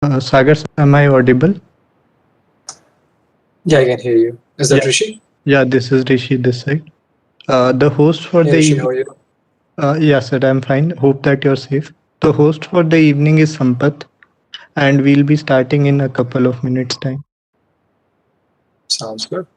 Sagar, am I audible? Yeah, I can hear you. Is that Rishi? Yeah, this is Rishi this side. The host for Hey, the Rishi, evening. how are you? Yes, sir, I'm fine. Hope that you're safe. The host for the evening is Sampath, and we'll be starting in a couple of minutes' time. Sounds good.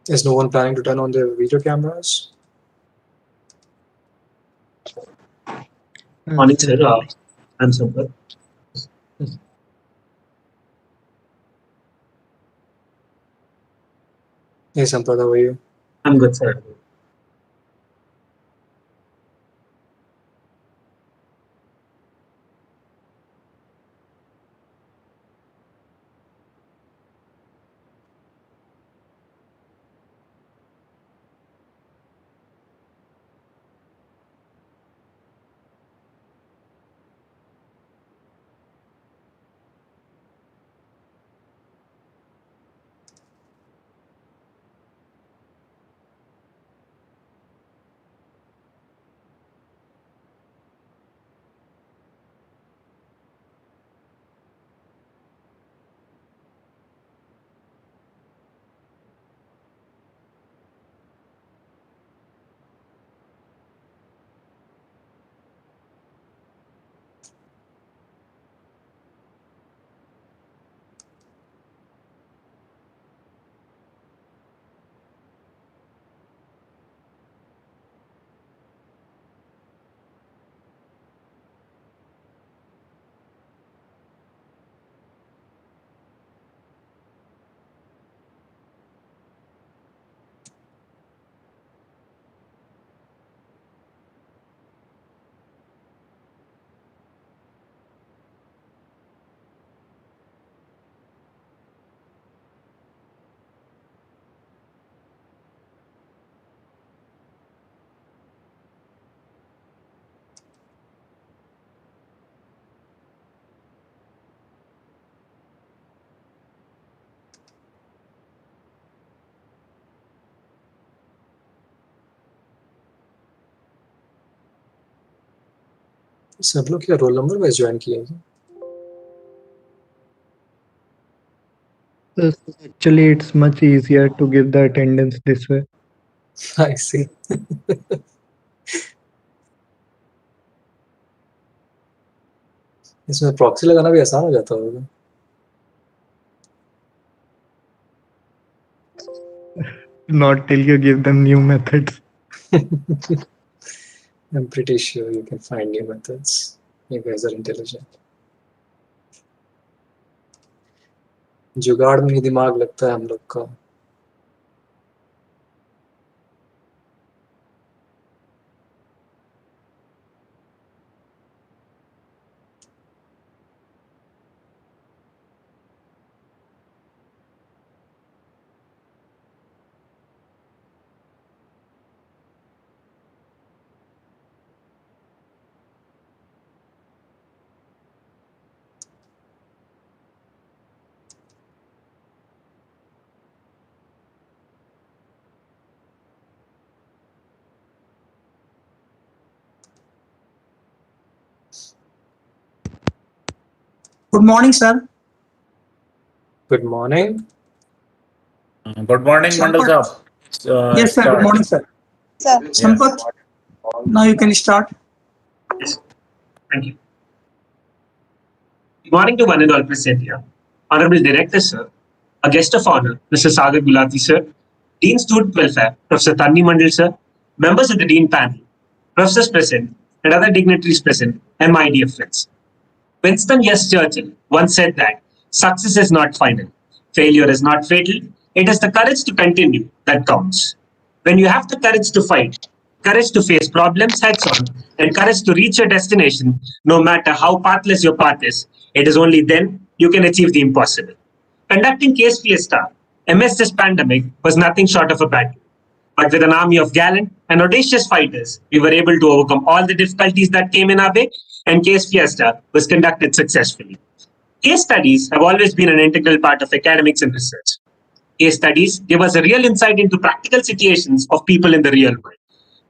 Is no one planning to turn on their video cameras? Morning, sir. I'm Sagar. Hey, Sampath, how are you? I'm good, sir. सब लोग क्या roll number wise join किए हैं? Actually, it's much easier to give the attendance this way. I see. इसमें proxy लगाना भी आसान हो जाता होगा. Not till you give them new methods. I'm pretty sure you can find new methods. You guys are intelligent. जुगाड़ में ही दिमाग लगता है हम लोग का. Good morning, sir. Good morning. Good morning, Mandal sir. Yes, sir. Good morning, sir. Sir. Sampath, now you can start. Yes. Thank you. Good morning to one and all present here. Honorable Director, sir. A guest of honor, Mr. Sagar Gulati, sir. Dean Student Welfare, Professor Tanni Mandal, sir. Members of the Dean panel, professors present, and other dignitaries present. and my dear friends. Winston S. Churchill once said that success is not final, failure is not fatal, it is the courage to continue that counts. When you have the courage to fight, courage to face problems heads on, and courage to reach your destination, no matter how pathless your path is, it is only then you can achieve the impossible. Conducting Case Fiesta amidst this pandemic was nothing short of a battle. But with an army of gallant and audacious fighters, we were able to overcome all the difficulties that came in our way, and Case Fiesta was conducted successfully. Case studies have always been an integral part of academics and research. Case studies give us a real insight into practical situations of people in the real world.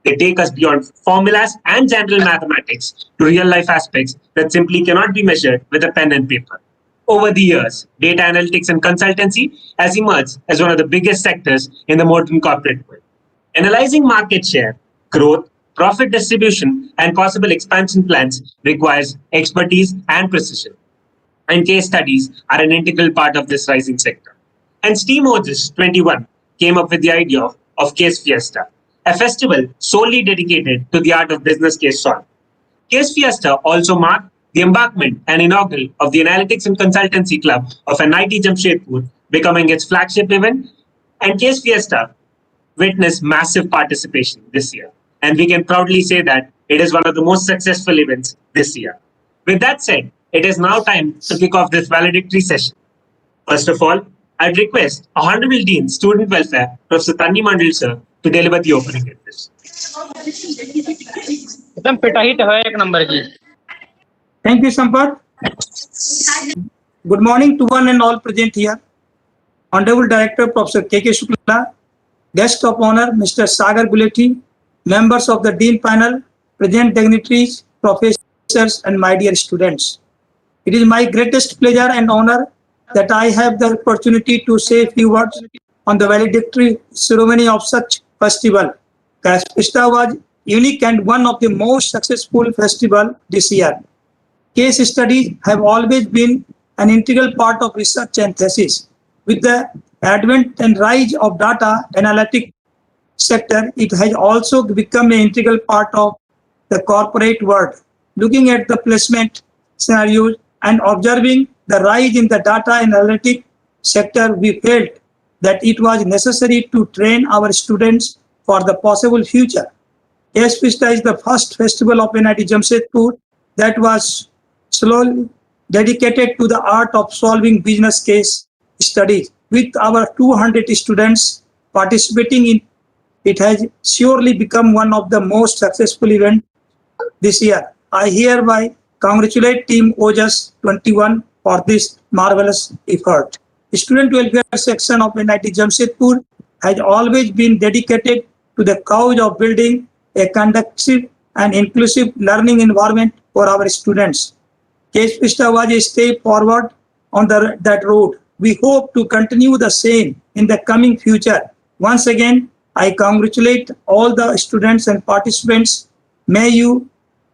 They take us beyond formulas and general mathematics to real life aspects that simply cannot be measured with a pen and paper. Over the years, data analytics and consultancy has emerged as one of the biggest sectors in the modern corporate world. Analyzing market share, growth, profit distribution, and possible expansion plans requires expertise and precision. And case studies are an integral part of this rising sector. And STEAMOGIS 21 came up with the idea of Case Fiesta, a festival solely dedicated to the art of business case solving. Case Fiesta also marked the embarkment and inaugural of the Analytics and Consultancy Club of NIT Jamshedpur, becoming its flagship event. And Case Fiesta witnessed massive participation this year. And we can proudly say that it is one of the most successful events this year. With that said, it is now time to kick off this valedictory session. First of all, I'd request our Honorable Dean, Student Welfare, Professor Tanni Mandal sir, to deliver the opening address. एकदम पिटाहिट है एक number की. Thank you, Sampath. Good morning to one and all present here. Honorable Director Professor K.K. Shukla, Guest of Honor Mr. Sagar Gulati, members of the Dean Panel, present dignitaries, professors, and my dear students. It is my greatest pleasure and honor that I have the opportunity to say a few words on the valedictory ceremony of such festival. Case Fiesta was unique and one of the most successful festival this year. Case studies have always been an integral part of research and thesis. With the advent and rise of data analytic sector, it has also become an integral part of the corporate world. Looking at the placement scenarios and observing the rise in the data analytic sector, we felt that it was necessary to train our students for the possible future. Case Fiesta is the first festival of NIT Jamshedpur that was solely dedicated to the art of solving business case studies. With our 200 students participating in it, has surely become one of the most successful events this year. I hereby congratulate Team OJAS 21 for this marvelous effort. The Student Welfare Section of NIT Jamshedpur has always been dedicated to the cause of building a conducive and inclusive learning environment for our students. Case Fiesta was a step forward on that road. We hope to continue the same in the coming future. Once again, I congratulate all the students and participants. May you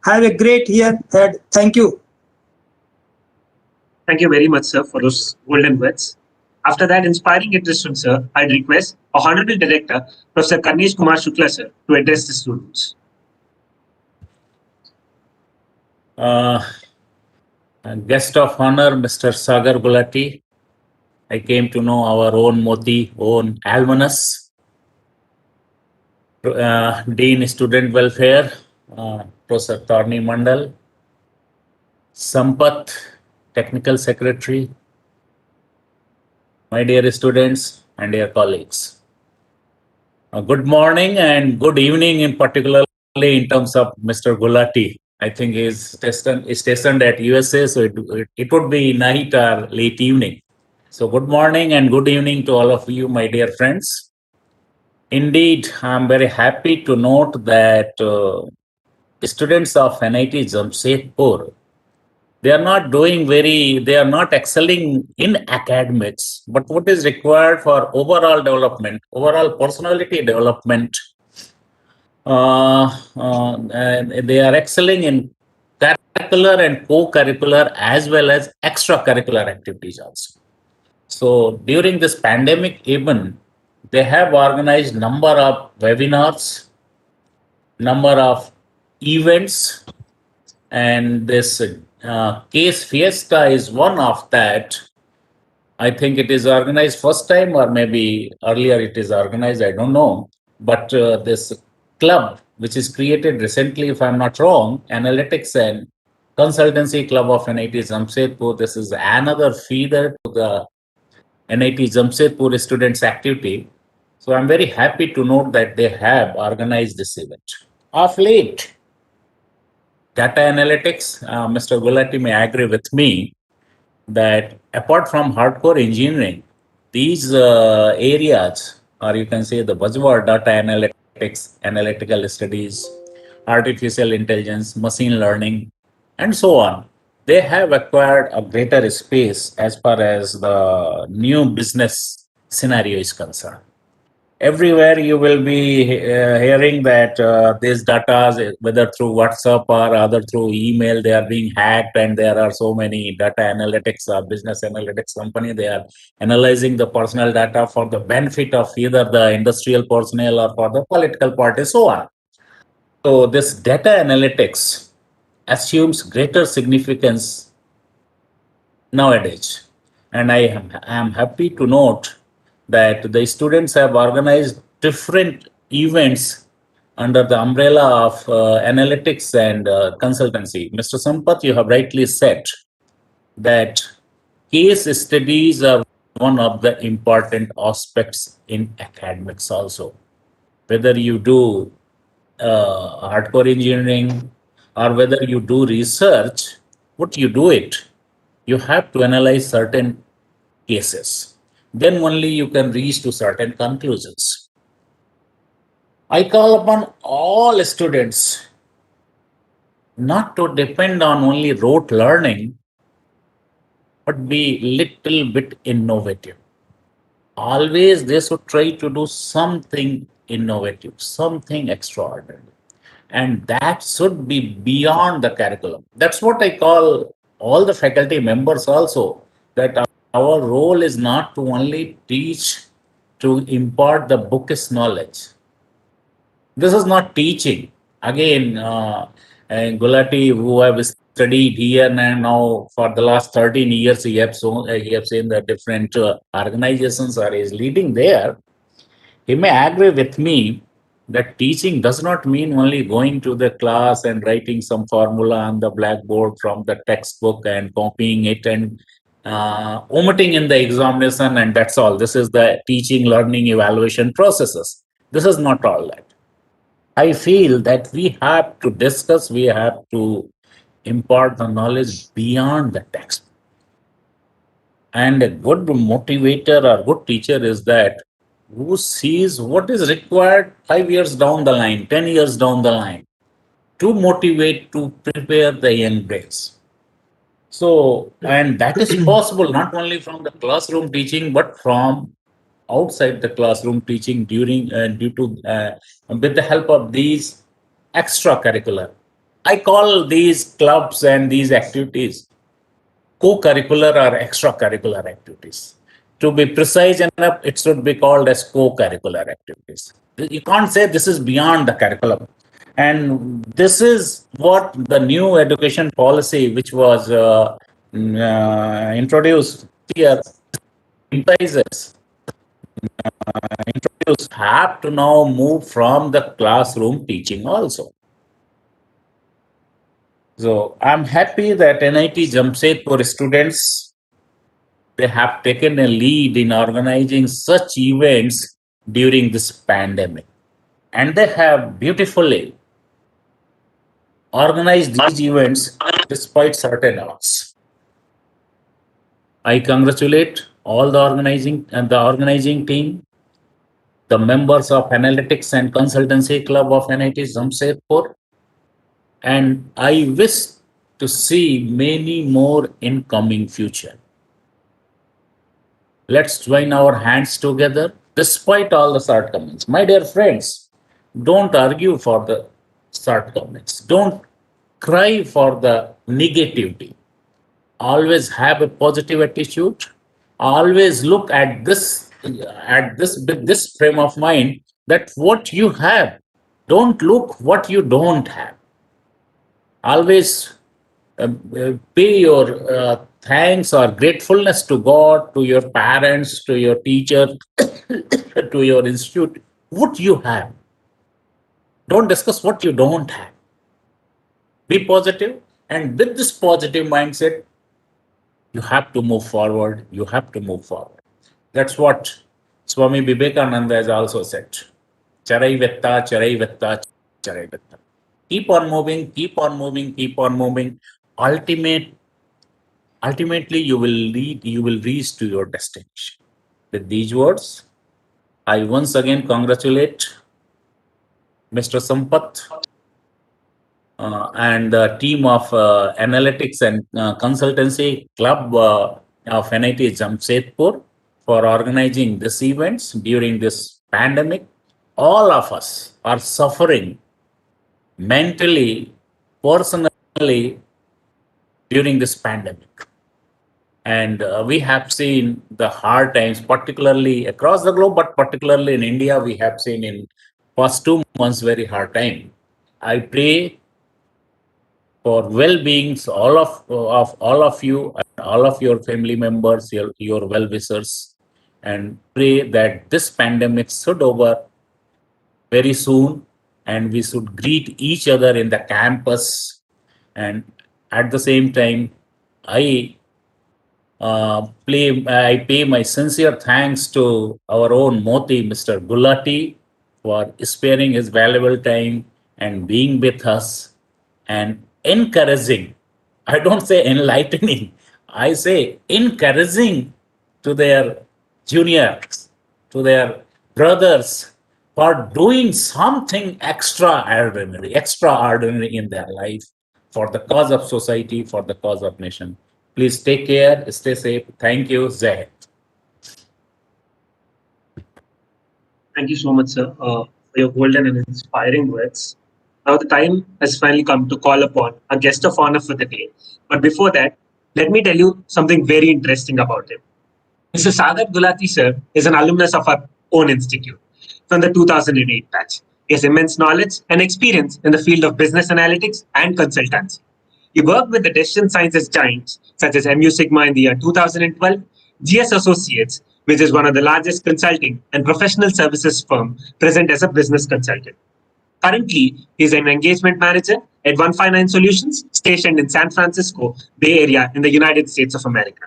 have a great year ahead. Thank you. Thank you very much, sir, for those golden words. After that inspiring address from sir, I'd request our Honorable Director, Professor Karnesh Kumar Shukla, sir, to address the students. Guest of honor, Mr. Sagar Gulati. I came to know our own Moti, own alumnus. Dean Student Welfare, Professor Tanni Mandal. Sampath, Technical Secretary. My dear students and dear colleagues. Good morning and good evening, in particularly in terms of Mr. Gulati. I think he is stationed at USA, so it would be night or late evening. So good morning and good evening to all of you, my dear friends. Indeed, I'm very happy to note that students of NIT Jamshedpur, they are not excelling in academics, but what is required for overall development, overall personality development, and they are excelling in curricular and co-curricular as well as extracurricular activities also. So during this pandemic even, they have organized number of webinars, number of events, And this case Fiesta is one of that. I think it is organized first time, or maybe earlier it is organized, I don't know. But this club, which is created recently, if I'm not wrong, Analytics and Consultancy Club of NIT Jamshedpur, this is another feeder to the NIT Jamshedpur students' activity. So I'm very happy to note that they have organized this event. Of late, data analytics, Mr. Gulati may agree with me that apart from hardcore engineering, these areas, or you can say the buzzword data analytics, analytical studies, artificial intelligence, machine learning, and so on, they have acquired a greater space as far as the new business scenario is concerned. Everywhere you will be hearing that these data, whether through WhatsApp or other through email, they are being hacked, and there are so many data analytics or business analytics company. They are analyzing the personal data for the benefit of either the industrial personnel or for the political party, so on. So this data analytics assumes greater significance nowadays. And I am happy to note that the students have organized different events under the umbrella of analytics and consultancy. Mr. Sampath, you have rightly said that case studies are one of the important aspects in academics also. Whether you do hardcore engineering or whether you do research, what you do it, you have to analyze certain cases. Then only you can reach to certain conclusions. I call upon all students not to depend on only rote learning, but be little bit innovative. Always they should try to do something innovative, something extraordinary. And that should be beyond the curriculum. That's what I call all the faculty members also, that our role is not to only teach, to impart the bookish knowledge. This is not teaching. Again, Gulati, who have studied here and now for the last 13 years, he have seen the different organizations or is leading there. He may agree with me that teaching does not mean only going to the class and writing some formula on the blackboard from the textbook and copying it and omitting in the examination, and that's all. This is the teaching, learning, evaluation processes. This is not all that. I feel that we have to discuss, we have to impart the knowledge beyond the text. And a good motivator or good teacher is that who sees what is required 5 years down the line, 10 years down the line, to motivate, to prepare the young brains. So, and that is possible not only from the classroom teaching, but from outside the classroom teaching during with the help of these extracurricular. I call these clubs and these activities co-curricular or extracurricular activities. To be precise enough, it should be called as co-curricular activities. You can't say this is beyond the curriculum. And this is what the new education policy, which was introduced here, emphasizes. Introduced have to now move from the classroom teaching also. So I'm happy that NIT Jamshedpur students, they have taken a lead in organizing such events during this pandemic. And they have beautifully organized these events despite certain odds. I congratulate all the organizing team, the members of Analytics and Consultancy Club of NIT Jamshedpur, and I wish to see many more in coming future. Let's join our hands together despite all the shortcomings. My dear friends, don't argue for the shortcomings. Don't cry for the negativity. Always have a positive attitude. Always look at this with this frame of mind, that what you have, don't look what you don't have. Always pay your thanks or gratefulness to God, to your parents, to your teacher, to your institute, what you have. Don't discuss what you don't have. Be positive, and with this positive mindset, you have to move forward. You have to move forward. That's what Swami Vivekananda has also said. Charai vetta, charai vetta, charai vetta. Keep on moving, keep on moving, keep on moving. Ultimately, you will reach to your destination. With these words, I once again congratulate Mr. Sampath and the team of Analytics and Consultancy Club of NIT Jamshedpur for organizing these events during this pandemic. All of us are suffering mentally, personally during this pandemic. And we have seen the hard times, particularly across the globe, but particularly in India, we have seen in past 2 months very hard time. I pray for well-beings all of you, all of your family members, your well-wishers, and pray that this pandemic should over very soon, and we should greet each other in the campus. And at the same time, I pay my sincere thanks to our own Moti, Mr. Gulati, for sparing his valuable time and being with us and encouraging. I don't say enlightening, I say encouraging to their juniors, to their brothers for doing something extraordinary in their life for the cause of society, for the cause of nation. Please take care, stay safe. Thank you, Zahid. Thank you so much, sir, for your golden and inspiring words. Now the time has finally come to call upon a guest of honor for the day. But before that, let me tell you something very interesting about him. Mr. Sagar Gulati, sir, is an alumnus of our own institute from the 2008 batch. He has immense knowledge and experience in the field of business analytics and consultancy. He worked with the decision sciences giants such as MU Sigma in the year 2012, GS Associates, which is one of the largest consulting and professional services firm present as a business consultant. Currently, he is an engagement manager at 159 Solutions, stationed in San Francisco Bay Area in the United States of America.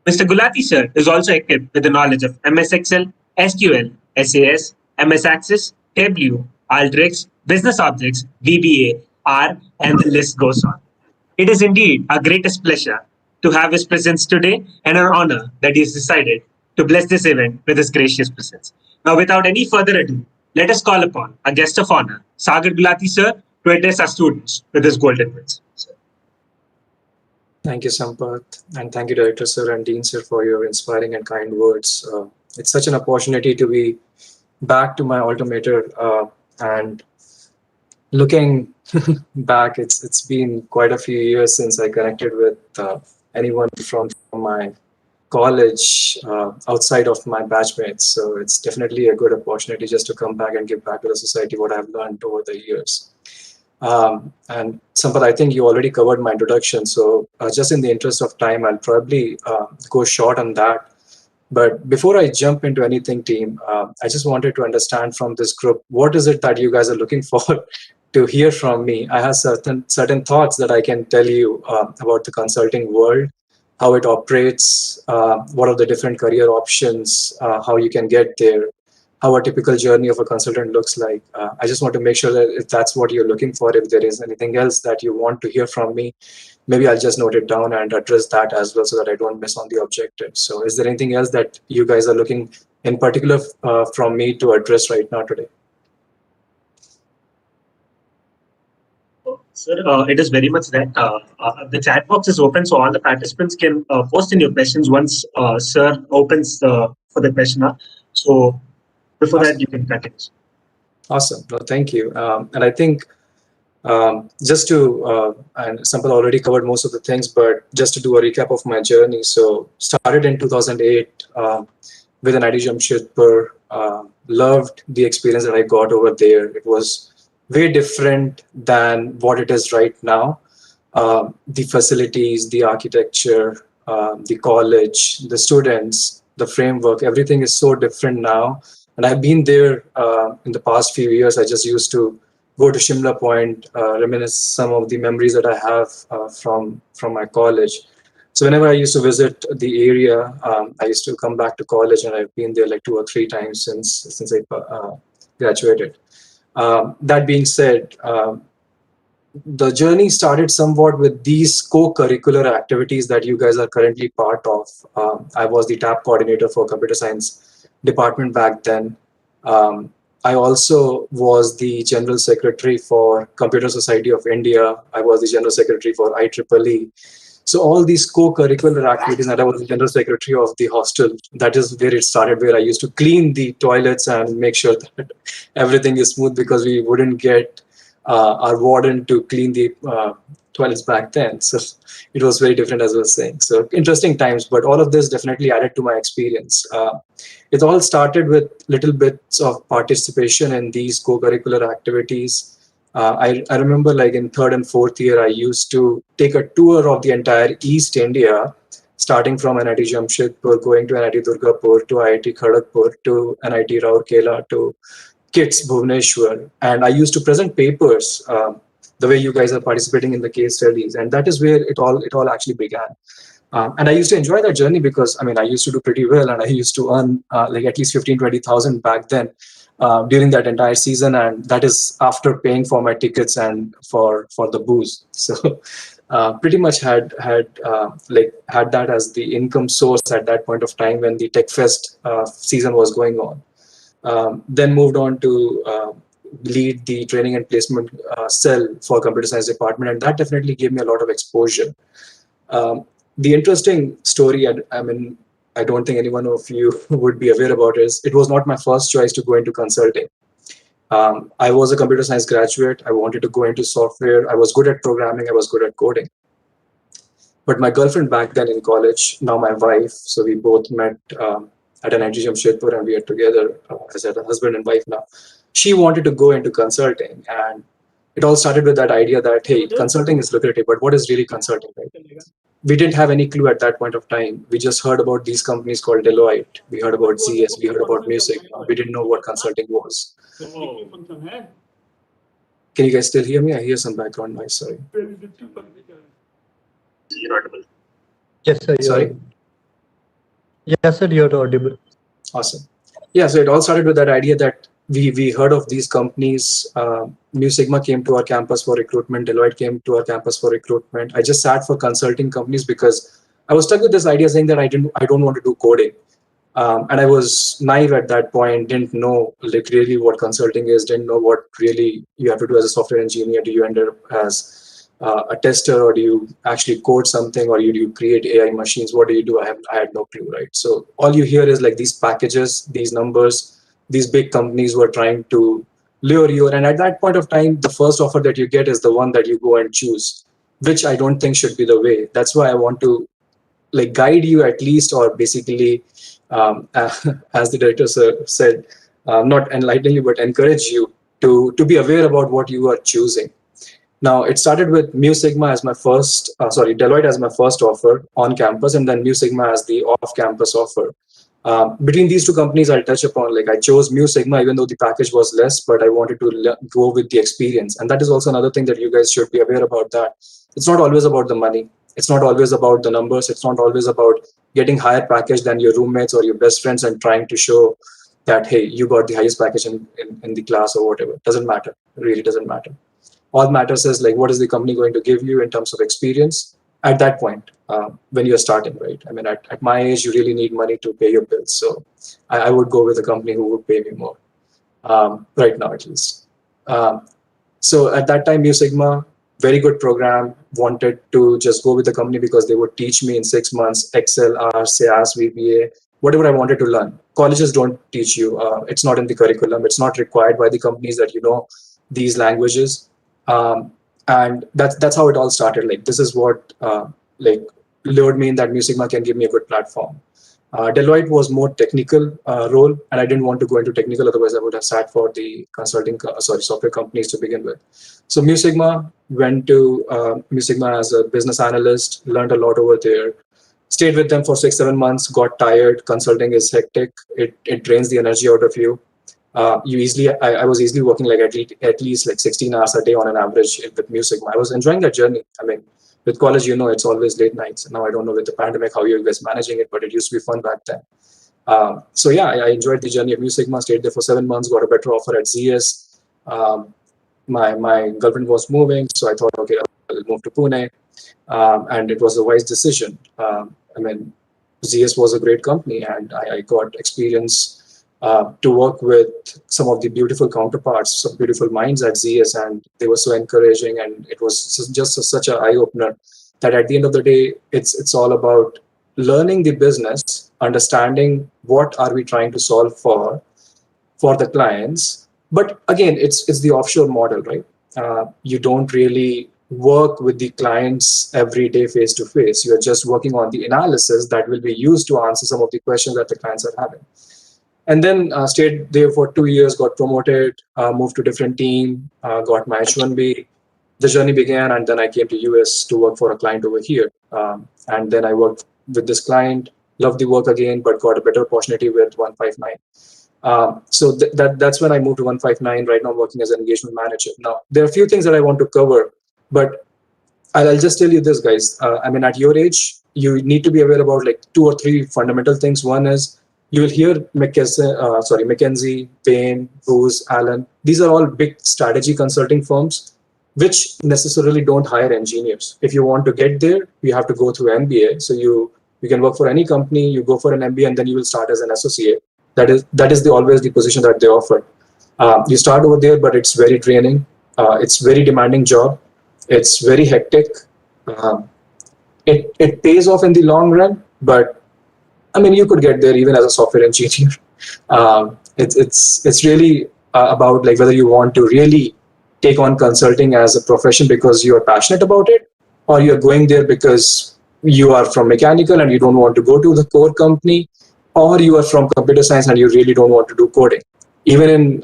Mr. Gulati, sir, is also equipped with the knowledge of MS Excel, SQL, SAS, MS Access, Tableau, Alteryx, Business Objects, VBA, R, and the list goes on. It is indeed our greatest pleasure to have his presence today and an honor that he has decided to bless this event with his gracious presence. Now, without any further ado, let us call upon our guest of honor, Sagar Gulati, sir, to address our students with his golden words. Thank you, Sampath, and thank you, Director Sir and Dean Sir, for your inspiring and kind words. It's such an opportunity to be back to my alma mater, and looking back, it's been quite a few years since I connected with anyone from my college outside of my batchmates. So it's definitely a good opportunity just to come back and give back to the society what I've learned over the years. And Sampath, I think you already covered my introduction. So just in the interest of time, I'll probably go short on that. But before I jump into anything, team, I just wanted to understand from this group, what is it that you guys are looking for to hear from me? I have certain thoughts that I can tell you about the consulting world, how it operates, what are the different career options, how you can get there, how a typical journey of a consultant looks like. I just want to make sure that if that's what you're looking for, if there is anything else that you want to hear from me, maybe I'll just note it down and address that as well so that I don't miss on the objective. So is there anything else that you guys are looking in particular from me to address right now today? Sir, it is very much that the chat box is open, so all the participants can post in your questions once Sir opens for the question. So before that, you can continue. Awesome. No, thank you. And I think just to, and Sampath already covered most of the things, but just to do a recap of my journey. So started in 2008 with an NIT Jamshedpur, loved the experience that I got over there. It was way different than what it is right now. the facilities, the architecture, the college, the students, the framework, everything is so different now. And I've been there in the past few years. I just used to go to Shimla Point, reminisce some of the memories that I have from my college. So whenever I used to visit the area, I used to come back to college, and I've been there like 2 or 3 times since I graduated. That being said, the journey started somewhat with these co-curricular activities that you guys are currently part of. I was the TAP coordinator for computer science department back then. I also was the general secretary for Computer Society of India. I was the general secretary for IEEE. So all these co-curricular activities, and I was the general secretary of the hostel. That is where it started, where I used to clean the toilets and make sure that everything is smooth, because we wouldn't get our warden to clean the toilets back then. So it was very different, as I was saying. So interesting times, but all of this definitely added to my experience. It all started with little bits of participation in these co-curricular activities. I remember, like in 3rd and 4th year, I used to take a tour of the entire East India, starting from NIT Jamshedpur, going to NIT Durgapur, to IIT Kharagpur, to NIT Rourkela, to KITS Bhubaneswar. And I used to present papers the way you guys are participating in the case studies. And that is where it all actually began. And I used to enjoy that journey because, I mean, I used to do pretty well, and I used to earn like at least 15,000-20,000 back then during that entire season. And that is after paying for my tickets and for the booze. So pretty much had that as the income source at that point of time when the Tech Fest season was going on. Then moved on to lead the training and placement cell for computer science department, and that definitely gave me a lot of exposure. The interesting story, I mean, I don't think anyone of you would be aware about, is it was not my first choice to go into consulting. I was a computer science graduate. I wanted to go into software. I was good at programming. I was good at coding. But my girlfriend back then in college, now my wife, so we both met at an NIT Jamshedpur, and we are together as a husband and wife now. She wanted to go into consulting, and it all started with that idea that, hey, consulting is lucrative, but what is really consulting, right? We didn't have any clue at that point of time. We just heard about these companies called Deloitte. We heard about ZS. We heard about Music. We didn't know what consulting was. Can you guys still hear me? I hear some background noise, sorry. Yes, sir. Sorry? Yes, sir, you're audible. Awesome. Yeah, so it all started with that idea that we heard of these companies. Mu Sigma came to our campus for recruitment. Deloitte came to our campus for recruitment. I just sat for consulting companies because I was stuck with this idea saying that I don't want to do coding. And I was naive at that point, didn't know like really what consulting is, didn't know what really you have to do as a software engineer. Do you end up as a tester, or do you actually code something, or do you create AI machines? What do you do? I had no clue, right? So all you hear is like these packages, these numbers, these big companies who are trying to lure you. And at that point of time, the first offer that you get is the one that you go and choose, which I don't think should be the way. That's why I want to like guide you at least, or basically, as the director said, not enlighten you, but encourage you to be aware about what you are choosing. Now, it started with Mu Sigma as my first, Deloitte as my first offer on campus, and then Mu Sigma as the off-campus offer. Between these two companies, I'll touch upon, like I chose Mu Sigma even though the package was less, but I wanted to go with the experience. And that is also another thing that you guys should be aware about, that it's not always about the money. It's not always about the numbers. It's not always about getting higher package than your roommates or your best friends and trying to show that, hey, you got the highest package in the class or whatever. It doesn't matter. It really doesn't matter. All matters is like, what is the company going to give you in terms of experience at that point when you're starting, right? I mean, at my age, you really need money to pay your bills. So I would go with a company who would pay me more, right now at least. So at that time, Mu Sigma, very good program, wanted to just go with the company because they would teach me in 6 months Excel, R, SAS, VBA, whatever I wanted to learn. Colleges don't teach you. It's not in the curriculum. It's not required by the companies that you know these languages. And that's how it all started. Like, this is what like lured me in that Mu Sigma can give me a good platform. Deloitte was more technical role, and I didn't want to go into technical. Otherwise, I would have sat for the software companies to begin with. So Mu Sigma, went to Mu Sigma as a business analyst, learned a lot over there. Stayed with them for 6-7 months. Got tired. Consulting is hectic. It drains the energy out of you. I was easily working like at least like 16 hours a day on an average with Mu Sigma. I was enjoying that journey. I mean, with college, it's always late nights. Now I don't know with the pandemic how you guys managing it, but it used to be fun back then. So yeah, I enjoyed the journey of Mu Sigma. Stayed there for 7 months. Got a better offer at ZS. My girlfriend was moving, so I thought, okay, I'll move to Pune, and it was a wise decision. I mean, ZS was a great company, and I got experience to work with some of the beautiful counterparts, some beautiful minds at ZS, and they were so encouraging, and it was just such an eye-opener that at the end of the day, it's all about learning the business, understanding what are we trying to solve for the clients. But again, it's the offshore model, right? You don't really work with the clients every day face to face. You're just working on the analysis that will be used to answer some of the questions that the clients are having. And then stayed there for 2 years, got promoted, moved to different team, got my H1B. The journey began, and then I came to US to work for a client over here. And then I worked with this client, loved the work again, but got a better opportunity with 159. So that's when I moved to 159. Right now, I'm working as an engagement manager. Now, there are a few things that I want to cover, but I'll just tell you this, guys. I mean, at your age, you need to be aware about like 2 or 3 fundamental things. One is you will hear McKinsey, Bain, Booz, Allen. These are all big strategy consulting firms, which necessarily don't hire engineers. If you want to get there, you have to go through MBA. So you can work for any company, you go for an MBA, and then you will start as an associate. That is always the position that they offer. You start over there, but it's very draining. It's very demanding job. It's very hectic. It pays off in the long run, but I mean, you could get there even as a software engineer. It's really about like whether you want to really take on consulting as a profession because you are passionate about it, or you're going there because you are from mechanical and you don't want to go to the core company, or you are from computer science and you really don't want to do coding. Even in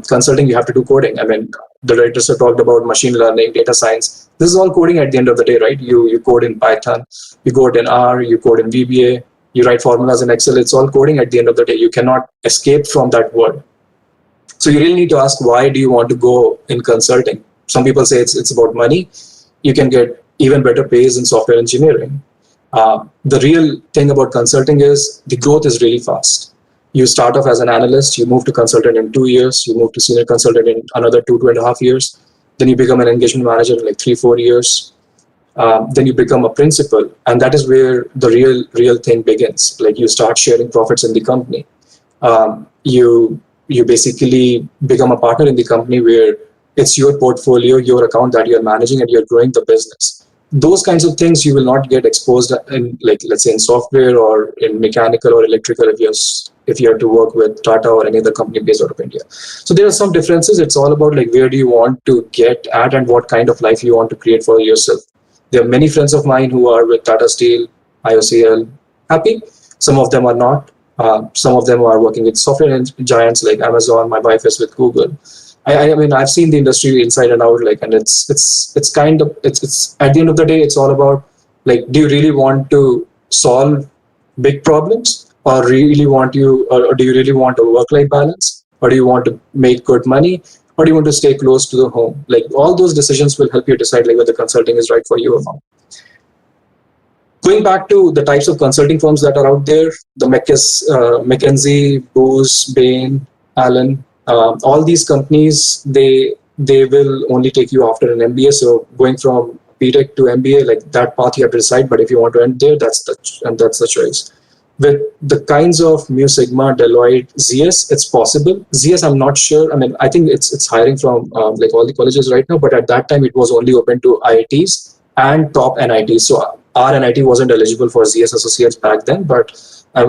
consulting, you have to do coding. I mean, the directors have talked about machine learning, data science. This is all coding at the end of the day, right? You code in Python, you code in R, you code in VBA, you write formulas in Excel. It's all coding at the end of the day. You cannot escape from that world. So you really need to ask, why do you want to go in consulting? Some people say it's about money. You can get even better pays in software engineering. The real thing about consulting is the growth is really fast. You start off as an analyst, you move to consultant in 2 years, you move to senior consultant in another 2.5 years. Then you become an engagement manager in like 3-4 years. Then you become a principal, and that is where the real thing begins. Like you start sharing profits in the company. You basically become a partner in the company where it's your portfolio, your account that you're managing, and you're growing the business. Those kinds of things you will not get exposed in, like, let's say in software or in mechanical or electrical if you have to work with Tata or any other company based out of India. So there are some differences. It's all about like where do you want to get at and what kind of life you want to create for yourself. There are many friends of mine who are with Tata Steel, IOCL, happy. Some of them are not. Some of them are working with software giants like Amazon. My wife is with Google. I mean, I've seen the industry inside and out, like, and it's at the end of the day, it's all about like, do you really want to solve big problems, or do you really want a work-life balance, or do you want to make good money, or do you want to stay close to the home? Like all those decisions will help you decide like whether consulting is right for you or not. Going back to the types of consulting firms that are out there, the McKinsey, Booz, Bain, Allen. All these companies, they will only take you after an MBA. So going from BTech to MBA, like that path you have to decide. But if you want to end there, that's the choice. With the kinds of Mu Sigma, Deloitte, ZS, it's possible. ZS, I'm not sure. I mean, I think it's hiring from like all the colleges right now. But at that time, it was only open to IITs and top NITs. So our NIT wasn't eligible for ZS associates back then, but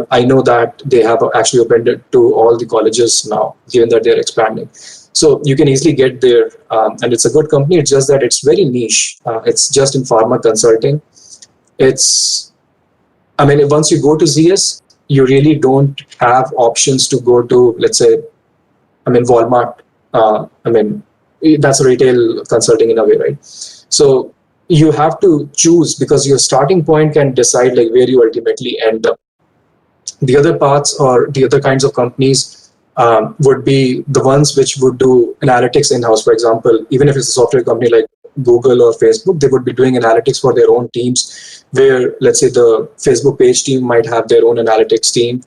I know that they have actually opened it to all the colleges now, given that they're expanding. So you can easily get there, and it's a good company. It's just that it's very niche. It's just in pharma consulting. Once you go to ZS, you really don't have options to go to, let's say, Walmart. That's retail consulting in a way, right? So you have to choose, because your starting point can decide like where you ultimately end up. The other parts or the other kinds of companies would be the ones which would do analytics in-house. For example, even if it's a software company like Google or Facebook, they would be doing analytics for their own teams, where, let's say, the Facebook page team might have their own analytics team.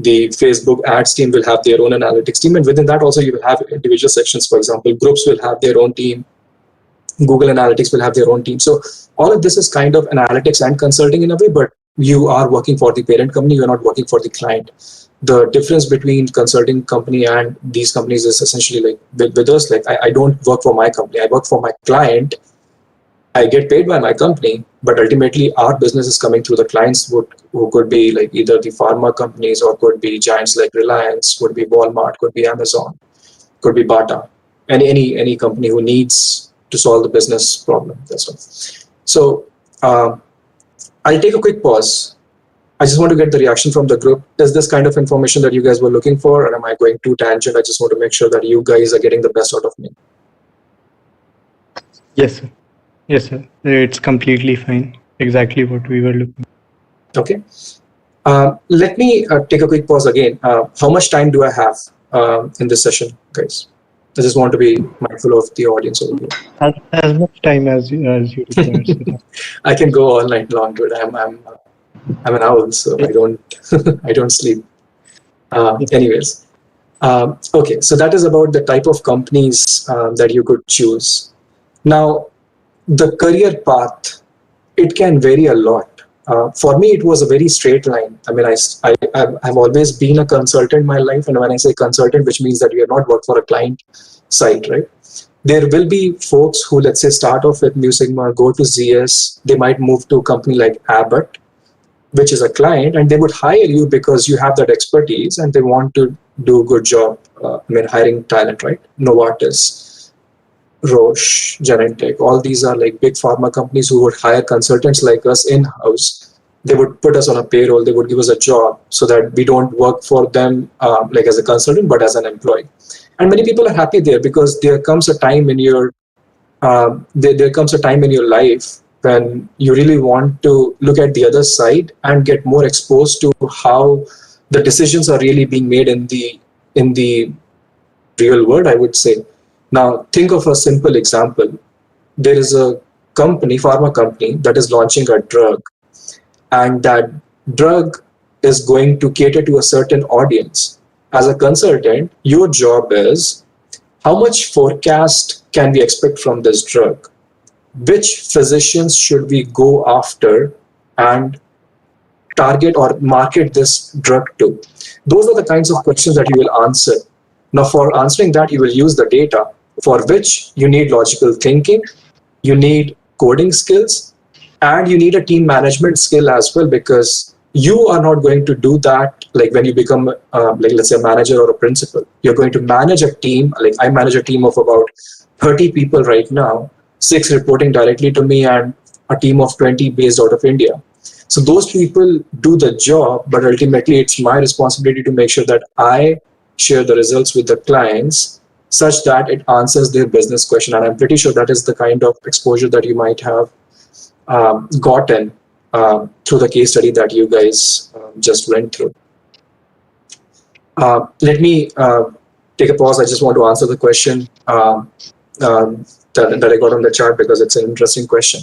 The Facebook ads team will have their own analytics team. And within that also, you will have individual sections. For example, groups will have their own team. Google Analytics will have their own team. So all of this is kind of analytics and consulting in a way, but you are working for the parent company. You're not working for the client. The difference between consulting company and these companies is essentially like with us, like I don't work for my company. I work for my client. I get paid by my company, but ultimately our business is coming through the clients who could be like either the pharma companies or could be giants like Reliance, could be Walmart, could be Amazon, could be Bata, any company who needs to solve the business problem. That's all. So I'll take a quick pause. I just want to get the reaction from the group. Is this kind of information that you guys were looking for, or am I going too tangent? I just want to make sure that you guys are getting the best out of me. Yes, sir. Yes, sir. It's completely fine. Exactly what we were looking for. Okay. Let me take a quick pause again. How much time do I have in this session, guys? I just want to be mindful of the audience over here. As much time as you require, sir. I can go all night long, dude. I'm an owl, so I don't I don't sleep. Anyways, okay. So that is about the type of companies that you could choose. Now, the career path, it can vary a lot. For me, it was a very straight line. I mean, I've always been a consultant in my life. And when I say consultant, which means that we have not worked for a client side, right? There will be folks who, let's say, start off with Mu Sigma, go to ZS. They might move to a company like Abbott, which is a client, and they would hire you because you have that expertise and they want to do a good job. Hiring talent, right? Novartis, Roche, Genentech, all these are like big pharma companies who would hire consultants like us in-house. They would put us on a payroll, they would give us a job so that we don't work for them like as a consultant, but as an employee. And many people are happy there because there comes a time in your there comes a time in your life when you really want to look at the other side and get more exposed to how the decisions are really being made in the real world, I would say. Now, think of a simple example. There is a company, pharma company, that is launching a drug, and that drug is going to cater to a certain audience. As a consultant, your job is how much forecast can we expect from this drug? Which physicians should we go after and target or market this drug to? Those are the kinds of questions that you will answer. Now, for answering that, you will use the data, for which you need logical thinking, you need coding skills, and you need a team management skill as well, because you are not going to do that like when you become like, let's say, a manager or a principal. You're going to manage a team. Like I manage a team of about 30 people right now, 6 reporting directly to me and a team of 20 based out of India. So those people do the job, but ultimately it's my responsibility to make sure that I share the results with the clients such that it answers their business question. And I'm pretty sure that is the kind of exposure that you might have gotten through the case study that you guys just went through. Let me take a pause. I just want to answer the question that I got on the chat because it's an interesting question.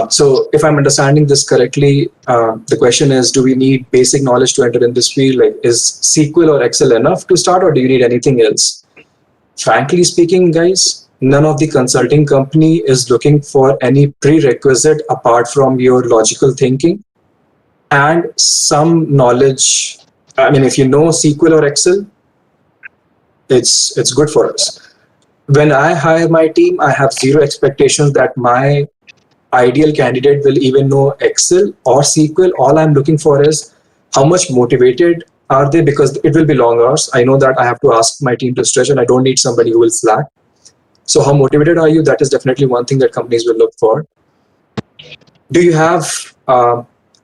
So if I'm understanding this correctly, the question is, do we need basic knowledge to enter in this field? Like, is SQL or Excel enough to start, or do you need anything else? Frankly speaking, guys, none of the consulting company is looking for any prerequisite apart from your logical thinking and some knowledge. I mean, if you know SQL or Excel, it's good for us. When I hire my team, I have zero expectations that my ideal candidate will even know Excel or SQL. All I'm looking for is how much motivated are they, because it will be long hours. I know that I have to ask my team to stretch and I don't need somebody who will slack. So how motivated are you? That is definitely one thing that companies will look for. Do you have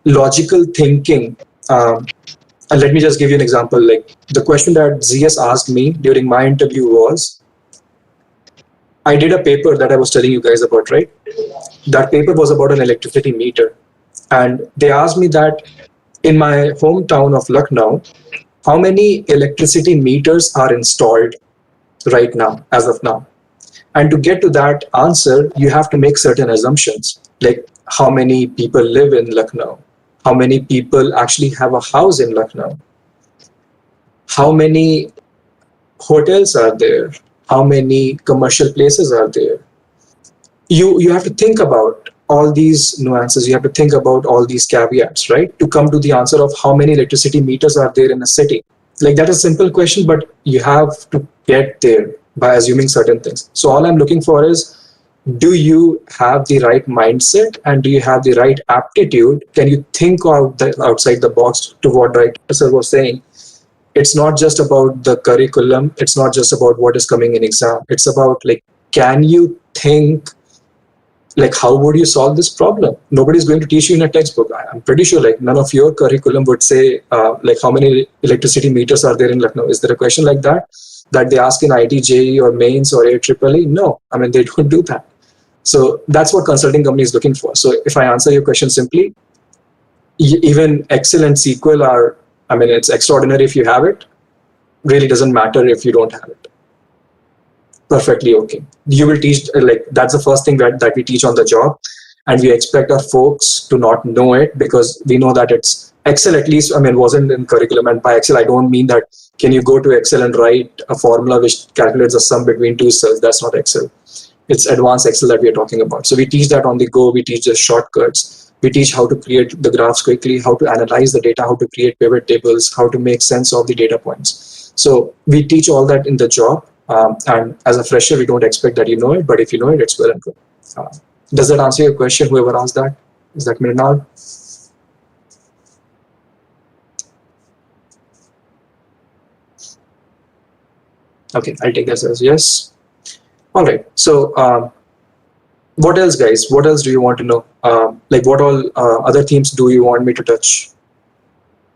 logical thinking And let me just give you an example. Like the question that ZS asked me during my interview was, I did a paper that I was telling you guys about, right? That paper was about an electricity meter. And they asked me that in my hometown of Lucknow, how many electricity meters are installed right now, as of now? And to get to that answer, you have to make certain assumptions, like how many people live in Lucknow, how many people actually have a house in Lucknow, how many hotels are there, how many commercial places are there. You have to think about all these nuances, you have to think about all these caveats, right, to come to the answer of how many electricity meters are there in a city. Like that is a simple question, but you have to get there by assuming certain things. So all I'm looking for is, do you have the right mindset and do you have the right aptitude? Can you think outside the box, to what Director Sir was saying? It's not just about the curriculum. It's not just about what is coming in exam. It's about like, can you think, like, how would you solve this problem? Nobody's going to teach you in a textbook. I'm pretty sure like none of your curriculum would say like how many electricity meters are there in Lucknow. Is there a question like that they ask in IT, JEE or mains or AEEE? No, I mean, they don't do that. So that's what consulting company is looking for. So if I answer your question simply, even Excel and SQL are, I mean, it's extraordinary if you have it. Really doesn't matter if you don't have it. Perfectly okay. You will teach, like, that's the first thing that we teach on the job. And we expect our folks to not know it, because we know that it's Excel, at least, I mean, wasn't in curriculum. And by Excel, I don't mean that can you go to Excel and write a formula which calculates the sum between two cells. That's not Excel. It's advanced Excel that we are talking about. So we teach that on the go. We teach the shortcuts. We teach how to create the graphs quickly, how to analyze the data, how to create pivot tables, how to make sense of the data points. So we teach all that in the job. And as a fresher, we don't expect that you know it, but if you know it, it's well and good. Does that answer your question, whoever asked that? Is that Mrinal? Okay, I'll take that as yes. All right, so what else, guys? What else do you want to know? Like what all other themes do you want me to touch?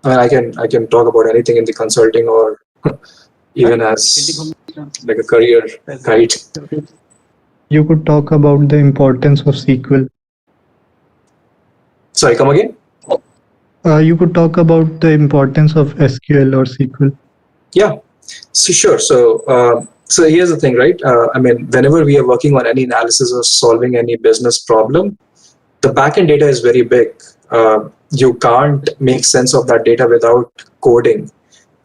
I mean, I can talk about anything in the consulting or even as like a career guide. You could talk about the importance of SQL. Sorry, come again? You could talk about the importance of SQL or SQL. Yeah, so sure. So here's the thing, right? I mean, whenever we are working on any analysis or solving any business problem, the backend data is very big. You can't make sense of that data without coding.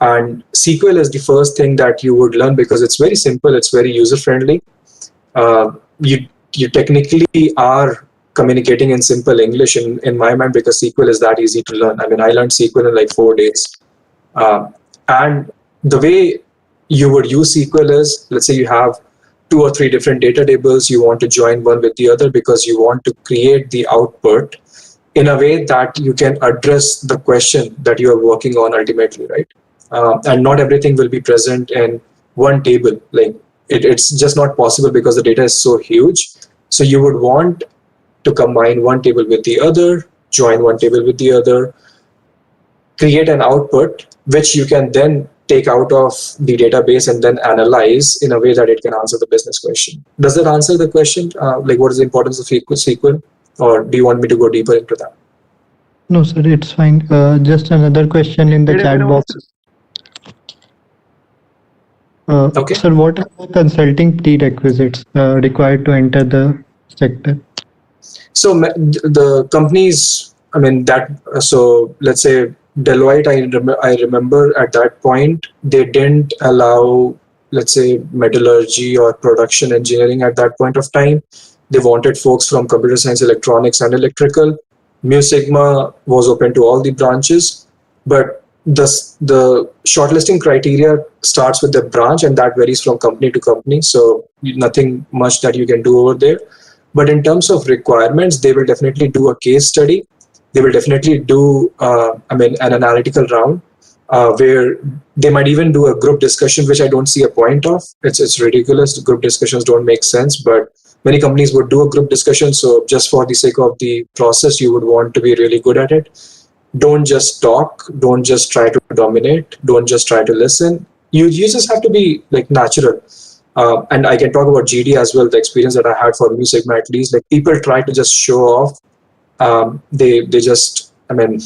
And SQL is the first thing that you would learn because it's very simple, it's very user-friendly. You technically are communicating in simple English in my mind, because SQL is that easy to learn. I mean, I learned SQL in like 4 days. And the way you would use SQL is, let's say you have 2 or 3 different data tables, you want to join one with the other because you want to create the output in a way that you can address the question that you are working on ultimately, right? And not everything will be present in one table. Like it's just not possible because the data is so huge. So you would want to combine one table with the other, join one table with the other, create an output which you can then take out of the database and then analyze in a way that it can answer the business question. Does that answer the question? Like what is the importance of SQL? Or do you want me to go deeper into that? No, sir, it's fine. Just another question in the chat box. Okay. Sir, what are the consulting prerequisites required to enter the sector? So the companies, I mean, so let's say Deloitte, I remember at that point, they didn't allow, let's say, metallurgy or production engineering at that point of time. They wanted folks from computer science, electronics, and electrical. Mu Sigma was open to all the branches, but the shortlisting criteria starts with the branch, and that varies from company to company. So nothing much that you can do over there. But in terms of requirements, they will definitely do a case study. They will definitely do, an analytical round where they might even do a group discussion, which I don't see a point of. It's ridiculous. Group discussions don't make sense, but many companies would do a group discussion. So just for the sake of the process, you would want to be really good at it. don't just talk, don't just try to dominate, don't just try to listen. You just have to be like natural. And I can talk about GD as well, the experience that I had for Mu Sigma at least. Like people try to just show off. They just, I mean,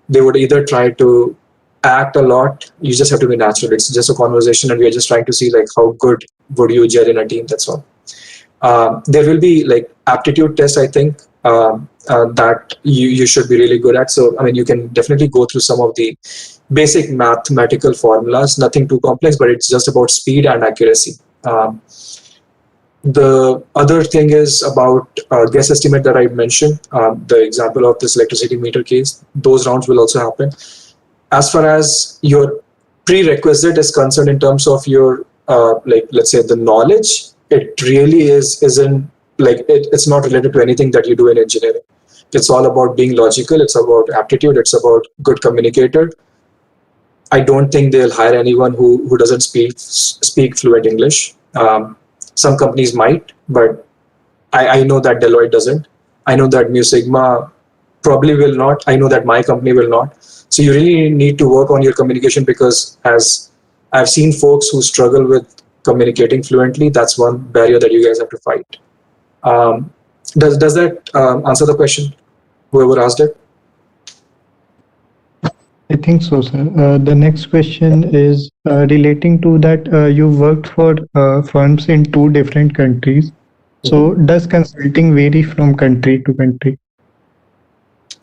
they would either try to act a lot. You just have to be natural. It's just a conversation, and we are just trying to see like how good would you gel in a team. That's all. There will be like aptitude tests, I think, that you should be really good at. So, I mean, you can definitely go through some of the basic mathematical formulas, nothing too complex, but it's just about speed and accuracy. The other thing is about guess estimate that I mentioned, the example of this electricity meter case. Those rounds will also happen. As far as your prerequisite is concerned in terms of your, like, let's say the knowledge, it really isn't like, it's not related to anything that you do in engineering. It's all about being logical. It's about aptitude. It's about good communicator. I don't think they'll hire anyone who doesn't speak fluent English. Some companies might, but I know that Deloitte doesn't. I know that Mu Sigma probably will not. I know that my company will not. So you really need to work on your communication, because as I've seen folks who struggle with communicating fluently, that's one barrier that you guys have to fight. Does that answer the question, whoever asked it? I think so, sir. The next question is relating to that. You worked for firms in 2 different countries. So does consulting vary from country to country?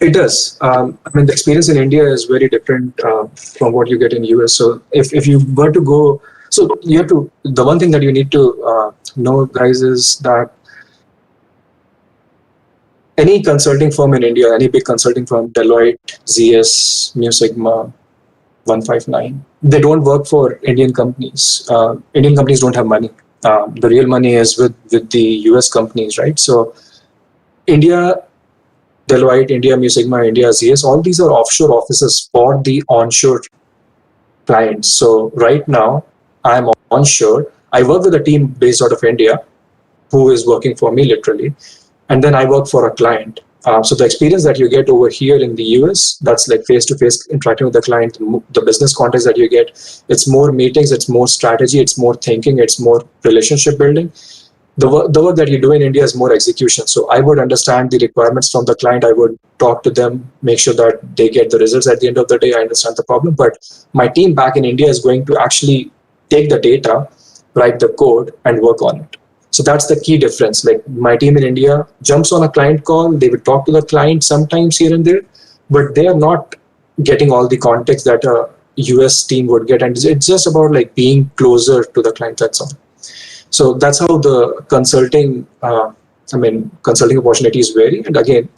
It does. I mean, the experience in India is very different from what you get in US. So if you were to go, so you have to, the one thing that you need to know, guys, is that any consulting firm in India, any big consulting firm, Deloitte, ZS, Mu Sigma, 159, they don't work for Indian companies. Indian companies don't have money. The real money is with the US companies, right? So India, Deloitte, India, Mu Sigma, India, ZS, all these are offshore offices for the onshore clients. So right now, I'm onshore. I work with a team based out of India who is working for me literally. And then I work for a client. So the experience that you get over here in the US, that's like face-to-face interacting with the client, the business context that you get, it's more meetings, it's more strategy, it's more thinking, it's more relationship building. The work that you do in India is more execution. So I would understand the requirements from the client. I would talk to them, make sure that they get the results at the end of the day. I understand the problem, but my team back in India is going to actually take the data, write the code, and work on it. So that's the key difference. Like my team in India jumps on a client call, they would talk to the client sometimes here and there, but they are not getting all the context that a US team would get. And it's just about like being closer to the client, that's all. So that's how the consulting, consulting opportunities vary. And again,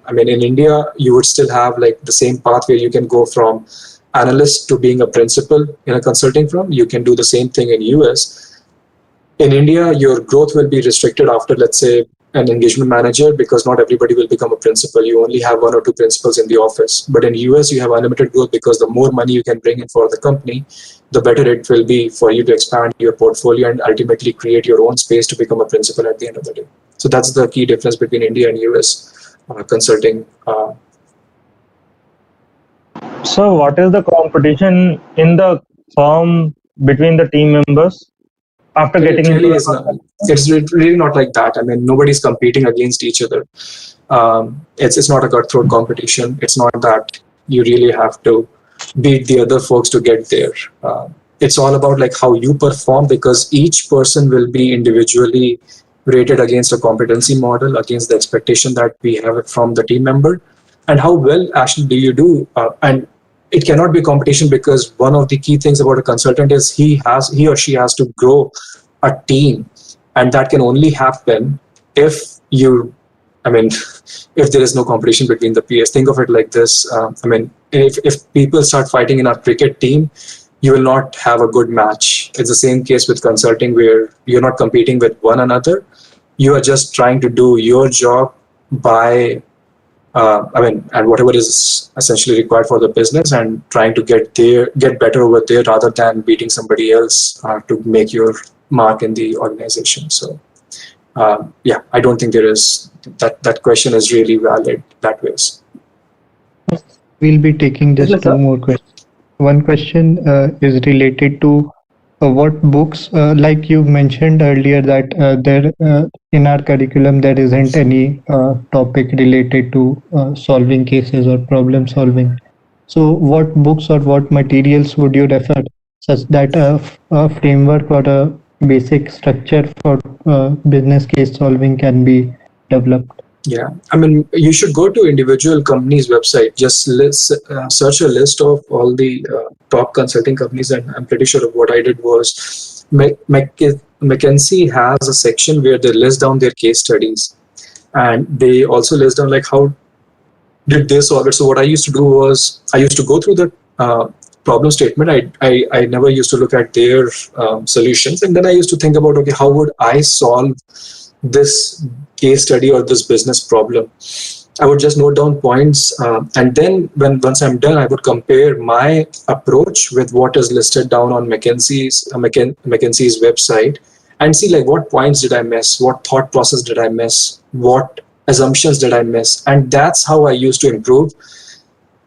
in India, you would still have like the same path where you can go from analyst to being a principal in a consulting firm. You can do the same thing in US. In India, your growth will be restricted after, let's say, an engagement manager, because not everybody will become a principal. You only have 1 or 2 principals in the office. But in US, you have unlimited growth, because the more money you can bring in for the company, the better it will be for you to expand your portfolio and ultimately create your own space to become a principal at the end of the day. So that's the key difference between India and US consulting. So, what is the competition in the firm between the team members after getting It really into is not, it's really not like that. I mean, nobody's competing against each other. It's not a cutthroat competition. It's not that you really have to beat the other folks to get there. It's all about like how you perform, because each person will be individually rated against a competency model, against the expectation that we have from the team member, and how well actually do you do. And it cannot be competition, because one of the key things about a consultant is he or she has to grow a team, and that can only happen if if there is no competition between the peers. Think of it like this. If people start fighting in a cricket team, you will not have a good match. It's the same case with consulting, where you're not competing with one another. You are just trying to do your job by and whatever is essentially required for the business, and trying to get better over there, rather than beating somebody else to make your mark in the organization. So I don't think there is that question is really valid that way. We'll be taking just Yes, two sir. more questions. One question is related to what books, like you mentioned earlier, that there in our curriculum there isn't any topic related to solving cases or problem solving. So, what books or what materials would you refer, such that a framework or a basic structure for business case solving can be developed? Yeah, I mean, you should go to individual companies' website. Just search a list of all the top consulting companies, and I'm pretty sure what I did was McKinsey has a section where they list down their case studies, and they also list down like how did they solve it. So what I used to do was I used to go through the problem statement. I never used to look at their solutions, and then I used to think about, okay, how would I solve this case study or this business problem? I would just note down points, and then once I'm done, I would compare my approach with what is listed down on McKinsey's website, and see like what points did I miss, what thought process did I miss, what assumptions did I miss, and that's how I used to improve.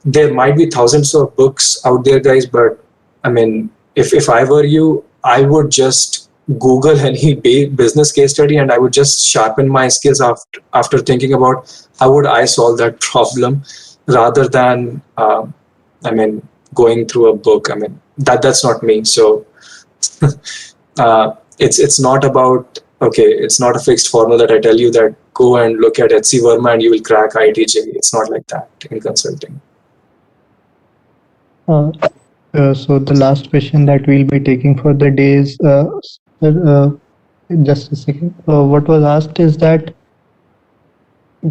There might be thousands of books out there, guys, but I mean, if I were you, I would just Google any business case study, and I would just sharpen my skills after thinking about how would I solve that problem, rather than I mean, going through a book. I mean, that's not me. So it's not about, okay, it's not a fixed formula that I tell you that go and look at HC Verma and you will crack ITJ. It's not like that in consulting. So the last question that we'll be taking for the day is, just a second. What was asked is that,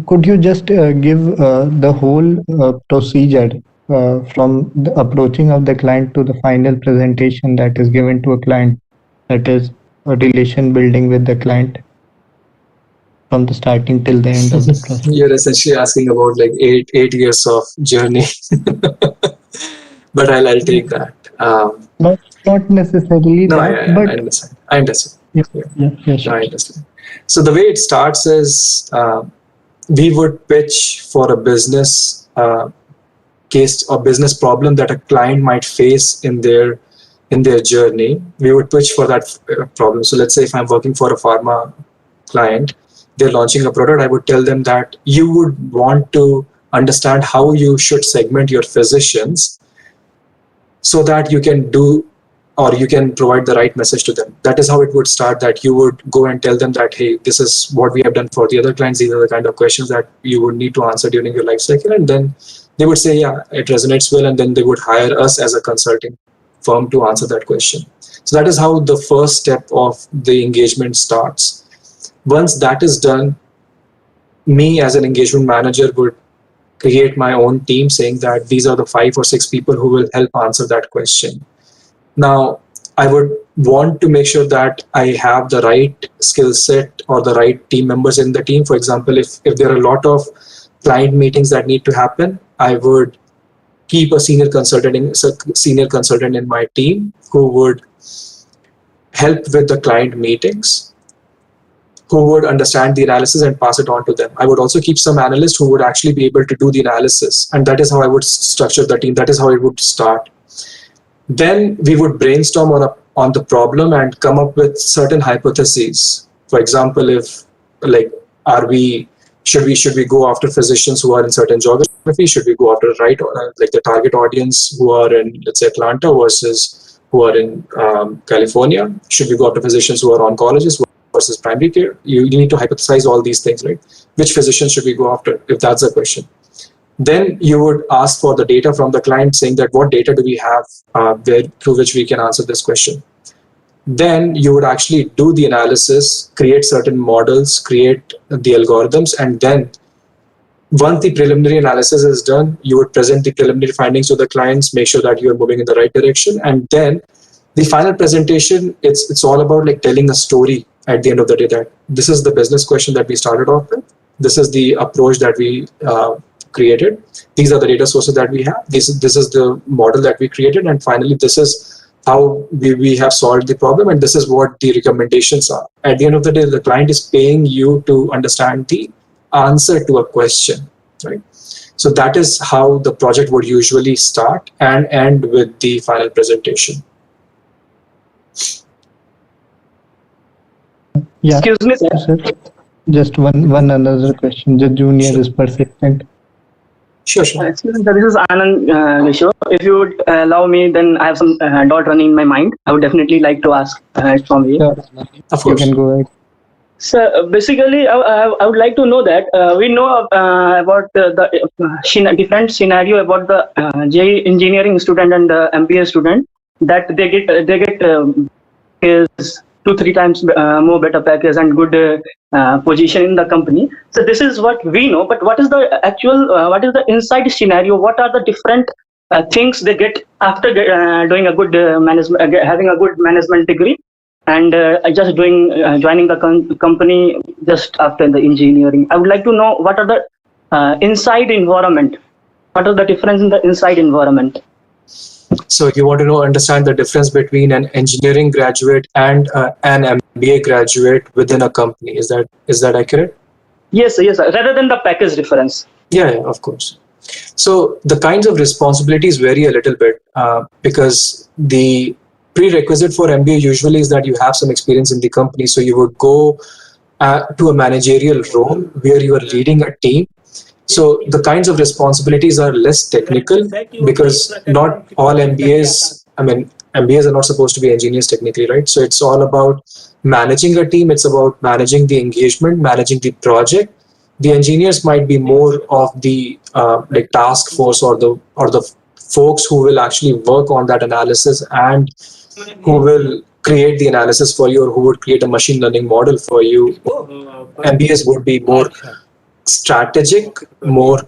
could you just give the whole procedure from the approaching of the client to the final presentation that is given to a client, that is a relation building with the client, from the starting till the end of the process? You're essentially asking about like eight years of journey, but I'll take that. Not necessarily No, that, but I understand. I understand. yeah, Yeah. yeah, sure. No, I understand. So the way it starts is we would pitch for a business case or business problem that a client might face in their journey. We would pitch for that problem. So let's say if I'm working for a pharma client, they're launching a product, I would tell them that you would want to understand how you should segment your physicians so that you can do, or you can provide the right message to them. That is how it would start, that you would go and tell them that, hey, this is what we have done for the other clients. These are the kind of questions that you would need to answer during your life cycle. And then they would say, yeah, it resonates well. And then they would hire us as a consulting firm to answer that question. So that is how the first step of the engagement starts. Once that is done, me as an engagement manager would create my own team saying that these are the 5 or 6 people who will help answer that question. Now, I would want to make sure that I have the right skill set or the right team members in the team. For example, if there are a lot of client meetings that need to happen, I would keep a senior consultant in my team who would help with the client meetings, who would understand the analysis and pass it on to them. I would also keep some analysts who would actually be able to do the analysis. And that is how I would structure the team. That is how it would start. Then we would brainstorm on the problem and come up with certain hypotheses. For example, if like, should we go after physicians who are in certain geography? Should we go after like the target audience who are in, let's say, Atlanta versus who are in California? Should we go after physicians who are oncologists versus primary care? You need to hypothesize all these things, right? Which physicians should we go after, if that's the question? Then you would ask for the data from the client, saying that what data do we have through which we can answer this question. Then you would actually do the analysis, create certain models, create the algorithms, and then once the preliminary analysis is done, you would present the preliminary findings to the clients, make sure that you are moving in the right direction, and then the final presentation, it's all about like telling a story at the end of the day, that this is the business question that we started off with, this is the approach that we created, these are the data sources that we have, this is the model that we created, and finally this is how we have solved the problem, and this is what the recommendations are. At the end of the day, the client is paying you to understand the answer to a question, right? So that is how the project would usually start and end with the final presentation. Yeah. Excuse me, sir. Sir, just one another question. The junior is persistent. Sure, sure. Excuse me, sir. This is Anand Nisho. If you would allow me, then I have some dot running in my mind. I would definitely like to ask it from you. Sure. Of You course. can go ahead. So basically, I would like to know that we know about the different scenario about the JE engineering student and the MBA student, that they get is 2-3 times more better package and good position in the company. So this is what we know, but what is the actual what is the inside scenario? What are the different things they get after doing a good management, having a good management degree, and just joining the company just after the engineering? I would like to know what are the inside environment. What are the difference in the inside environment? So you want to understand the difference between an engineering graduate and an MBA graduate within a company. Is that accurate? Yes, yes, sir. Rather than the package difference. Yeah, of course. So the kinds of responsibilities vary a little bit because the prerequisite for MBA usually is that you have some experience in the company. So you would go to a managerial role where you are leading a team. So the kinds of responsibilities are less technical because not all MBAs, MBAs are not supposed to be engineers technically, right? So it's all about managing a team. It's about managing the engagement, managing the project. The engineers might be more of the like task force or the folks who will actually work on that analysis and who will create the analysis for you, or who would create a machine learning model for you. MBAs would be more strategic, more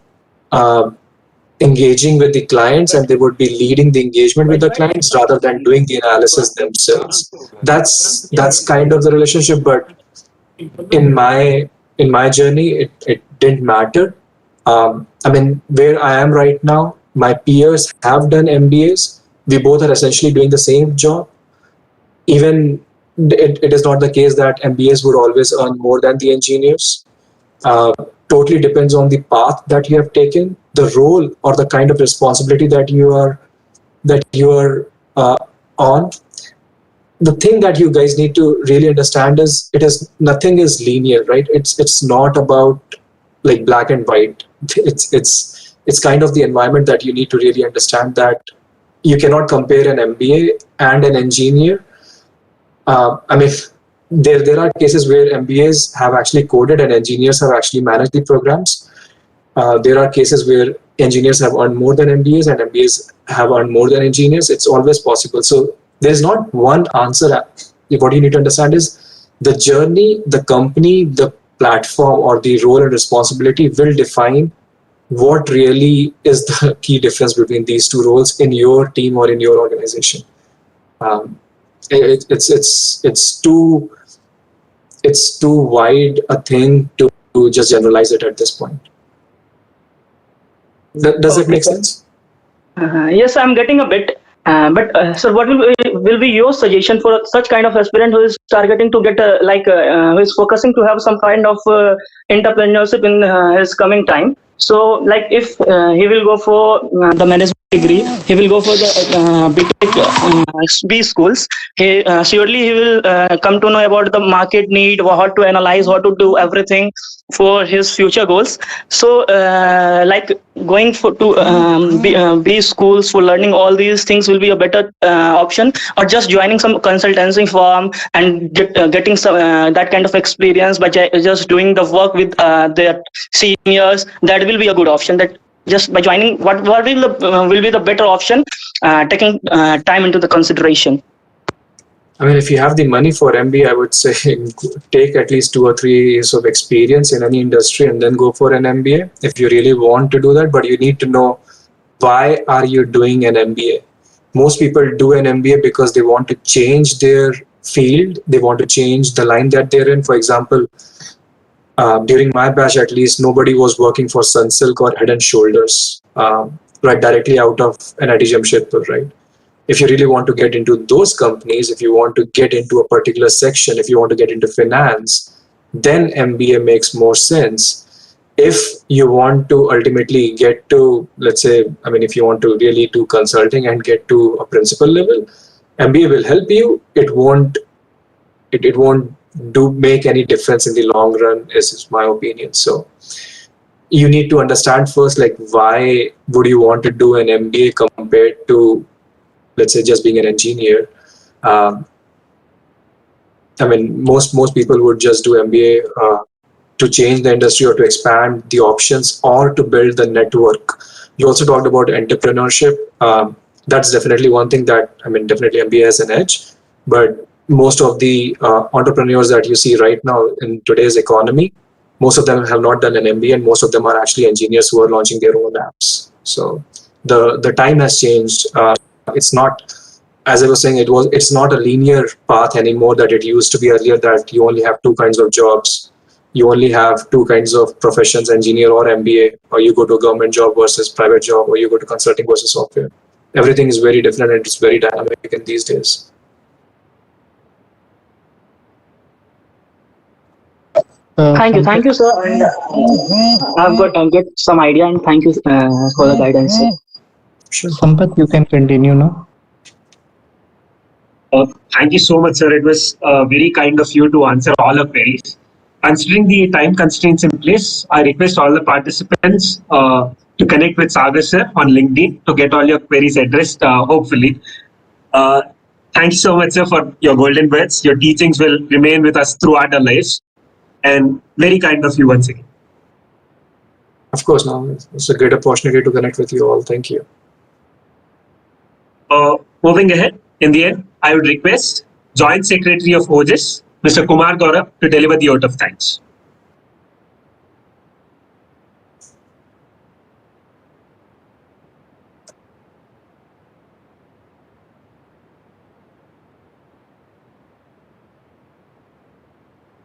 engaging with the clients, and they would be leading the engagement with the clients rather than doing the analysis themselves. That's kind of the relationship. But in my journey, it didn't matter. Where I am right now, my peers have done MBAs. We both are essentially doing the same job. Even it is not the case that MBAs would always earn more than the engineers. Totally depends on the path that you have taken, the role or the kind of responsibility that you are on. The thing that you guys need to really understand is nothing is linear, right? It's not about like black and white. It's kind of the environment that you need to really understand, that you cannot compare an MBA and an engineer. There are cases where MBAs have actually coded and engineers have actually managed the programs. There are cases where engineers have earned more than MBAs and MBAs have earned more than engineers. It's always possible. So there's not one answer. What you need to understand is the journey, the company, the platform, or the role and responsibility will define what really is the key difference between these two roles in your team or in your organization. It's too wide a thing to just generalize it at this point. Does it make sense? Yes, I'm getting a bit. But sir, what will be your suggestion for such kind of aspirant who is targeting to get who is focusing to have some kind of entrepreneurship in his coming time? So, like if he will go for the management degree, he will go for the B schools. Surely he will come to know about the market need, how to analyze, how to do everything for his future goals. So, like going to B schools for learning all these things will be a better option, or just joining some consultancy firm and getting some that kind of experience by just doing the work with their seniors. That will be a good option. That just by joining, what will be the better option, taking time into the consideration. If you have the money for MBA, I would say take at least 2 or 3 years of experience in any industry and then go for an MBA if you really want to do that. But you need to know, why are you doing an MBA? Most people do an MBA because they want to change their field. They want to change the line that they're in. For example, during my batch, at least, nobody was working for Sunsilk or Head and Shoulders, right, directly out of NIT Jamshedpur, right? If you really want to get into those companies, if you want to get into a particular section, if you want to get into finance, then MBA makes more sense. if you want to ultimately get to, let's say, I mean, if you want to really do consulting and get to a principal level, MBA will help you. It won't do make any difference in the long run, is my opinion. So you need to understand first, like, why would you want to do an MBA compared to, let's say, just being an engineer. I mean, most people would just do MBA to change the industry or to expand the options or to build the network. You also talked about entrepreneurship. That's definitely one thing that, I mean, definitely MBA has an edge, but most of the entrepreneurs that you see right now in today's economy, most of them have not done an MBA, and most of them are actually engineers who are launching their own apps. So the time has changed. It's not, as I was saying, it's not a linear path anymore that it used to be earlier, that you only have two kinds of jobs. You only have two kinds of professions, engineer or MBA, or you go to a government job versus private job, or you go to consulting versus software. Everything is very different, and it's very dynamic in these days. Thank you, sir. And I've got some idea, and thank you for the guidance, sir. Sure. Sampath, you can continue now. Thank you so much, sir. It was very kind of you to answer all our queries. Considering the time constraints in place, I request all the participants to connect with Sagar sir on LinkedIn to get all your queries addressed, hopefully. Thank you so much, sir, for your golden words. Your teachings will remain with us throughout our lives. And very kind of you once again. Of course, now it's a great opportunity to connect with you all. Thank you. Moving ahead, in the end, I would request Joint Secretary of OJIS, Mr. Kumar Gaurav, to deliver the vote of thanks.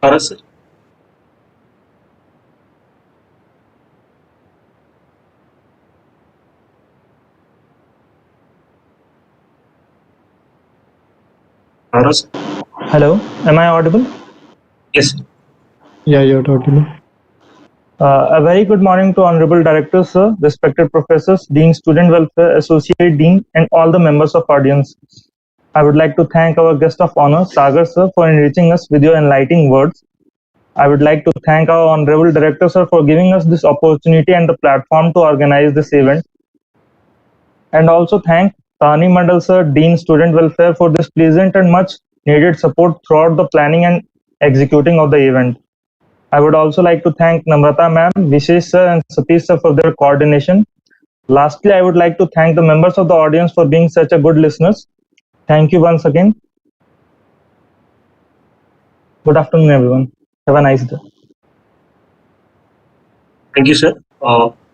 Gaurav, sir. Gaurav, sir. Hello, am I audible? Yes, sir. Yeah, you're audible. A very good morning to Honorable Director, sir, respected professors, Dean, Student Welfare, Associate Dean, and all the members of audience. I would like to thank our guest of honor, Sagar, sir, for enriching us with your enlightening words. I would like to thank our Honorable Director, sir, for giving us this opportunity and the platform to organize this event. And also thank Tani Mandal, sir, Dean, Student Welfare, for this pleasant and much needed support throughout the planning and executing of the event. I would also like to thank Namrata ma'am, Vishesh sir, and Satish sir for their coordination. Lastly, I would like to thank the members of the audience for being such a good listeners. Thank you once again. Good afternoon, everyone. Have a nice day. Thank you, sir.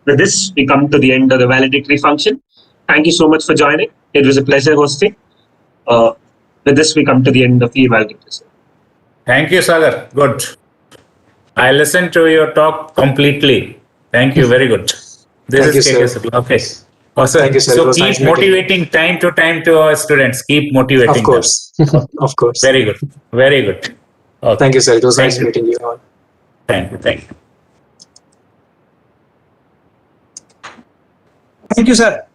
With this, we come to the end of the valedictory function. Thank you so much for joining. It was a pleasure hosting. With this, we come to the end of the valedictory. Sir. Thank you, Sagar. Good. I listened to your talk completely. Thank you. Very good. This is KK Sukla. Okay. Also, Thank you, sir. so keep motivating time to time to our students. Keep motivating Of course. them. Of course. Very good. Very good. Okay. Thank you, sir. It was Thank nice you. meeting you all. Thank you. Thank you. Thank you, sir.